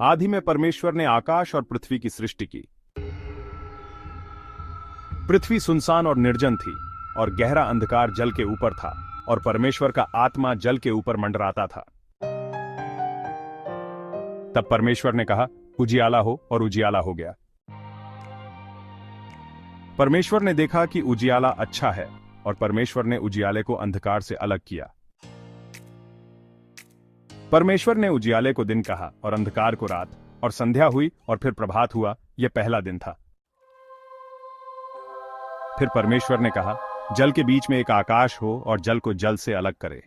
आदि में परमेश्वर ने आकाश और पृथ्वी की सृष्टि की। पृथ्वी सुनसान और निर्जन थी और गहरा अंधकार जल के ऊपर था और परमेश्वर का आत्मा जल के ऊपर मंडराता था। तब परमेश्वर ने कहा, उजियाला हो, और उजियाला हो गया। परमेश्वर ने देखा कि उजियाला अच्छा है और परमेश्वर ने उजियाले को अंधकार से अलग किया। परमेश्वर ने उजियाले को दिन कहा और अंधकार को रात, और संध्या हुई और फिर प्रभात हुआ। यह पहला दिन था। फिर परमेश्वर ने कहा, जल के बीच में एक आकाश हो और जल को जल से अलग करे।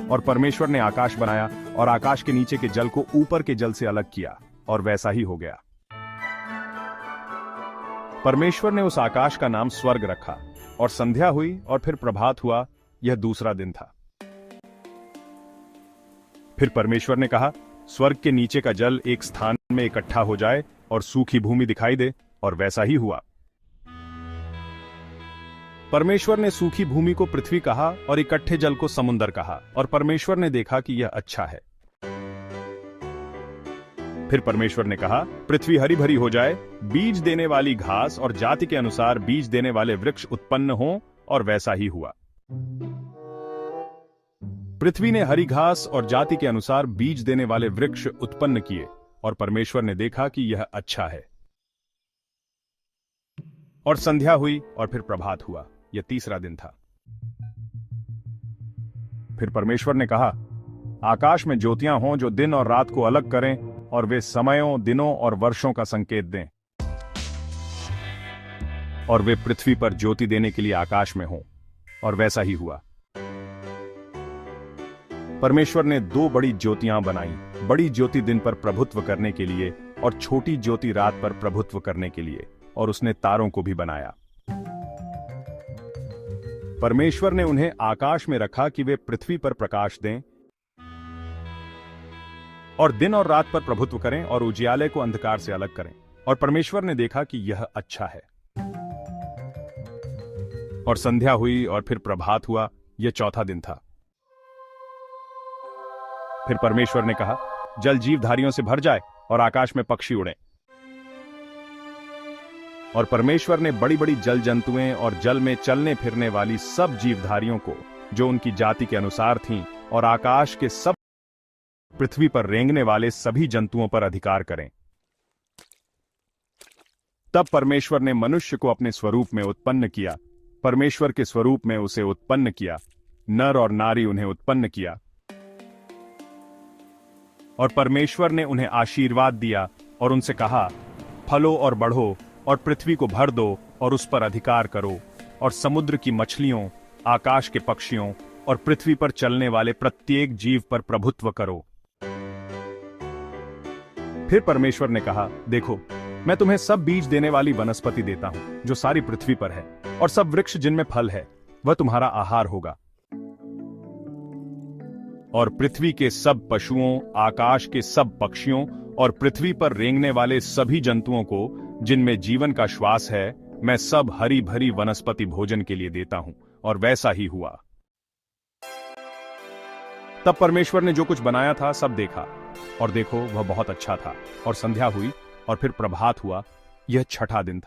और परमेश्वर ने आकाश बनाया और आकाश के नीचे के जल को ऊपर के जल से अलग किया, और वैसा ही हो गया। परमेश्वर ने उस आकाश का नाम स्वर्ग रखा। और संध्या हुई और फिर प्रभात हुआ। यह दूसरा दिन था। फिर परमेश्वर ने कहा, स्वर्ग के नीचे का जल एक स्थान में इकट्ठा हो जाए और सूखी भूमि दिखाई दे, और वैसा ही हुआ। परमेश्वर ने सूखी भूमि को पृथ्वी कहा और इकट्ठे जल को समुद्र कहा, और परमेश्वर ने देखा कि यह अच्छा है। फिर परमेश्वर ने कहा, पृथ्वी हरी भरी हो जाए, बीज देने वाली घास और जाति के अनुसार बीज देने वाले वृक्ष उत्पन्न हों, और वैसा ही हुआ। पृथ्वी ने हरी घास और जाति के अनुसार बीज देने वाले वृक्ष उत्पन्न किए, और परमेश्वर ने देखा कि यह अच्छा है। और संध्या हुई और फिर प्रभात हुआ। यह तीसरा दिन था। फिर परमेश्वर ने कहा, आकाश में ज्योतियां हों जो दिन और रात को अलग करें, और वे समयों, दिनों और वर्षों का संकेत दें। और वे पृथ्वी पर ज्योति देने के लिए आकाश में हों, और वैसा ही हुआ। परमेश्वर ने दो बड़ी ज्योतियां बनाई, बड़ी ज्योति दिन पर प्रभुत्व करने के लिए और छोटी ज्योति रात पर प्रभुत्व करने के लिए, और उसने तारों को भी बनाया। परमेश्वर ने उन्हें आकाश में रखा कि वे पृथ्वी पर प्रकाश दें और दिन और रात पर प्रभुत्व करें और उजियाले को अंधकार से अलग करें। और परमेश्वर ने देखा कि यह अच्छा है। और संध्या हुई और फिर प्रभात हुआ। यह चौथा दिन था। फिर परमेश्वर ने कहा, जल जीवधारियों से भर जाए और आकाश में पक्षी उड़ें। और परमेश्वर ने बड़ी बड़ी जल जंतुएं और जल में चलने फिरने वाली सब जीवधारियों को, जो उनकी जाति के अनुसार थीं, और आकाश के सब पृथ्वी पर रेंगने वाले सभी जंतुओं पर अधिकार करें। तब परमेश्वर ने मनुष्य को अपने स्वरूप में उत्पन्न किया। परमेश्वर के स्वरूप में उसे उत्पन्न किया, नर और नारी उन्हें उत्पन्न किया। और परमेश्वर ने उन्हें आशीर्वाद दिया और उनसे कहा, फलो और बढ़ो और पृथ्वी को भर दो और उस पर अधिकार करो, और समुद्र की मछलियों, आकाश के पक्षियों और पृथ्वी पर चलने वाले प्रत्येक जीव पर प्रभुत्व करो। फिर परमेश्वर ने कहा, देखो, मैं तुम्हें सब बीज देने वाली वनस्पति देता हूं जो सारी पृथ्वी पर है, और सब वृक्ष जिनमें फल है, वह तुम्हारा आहार होगा। और पृथ्वी के सब पशुओं, आकाश के सब पक्षियों और पृथ्वी पर रेंगने वाले सभी जंतुओं को, जिनमें जीवन का श्वास है, मैं सब हरी भरी वनस्पति भोजन के लिए देता हूं। और वैसा ही हुआ। तब परमेश्वर ने जो कुछ बनाया था सब देखा, और देखो वह बहुत अच्छा था। और संध्या हुई और फिर प्रभात हुआ। यह छठा दिन था।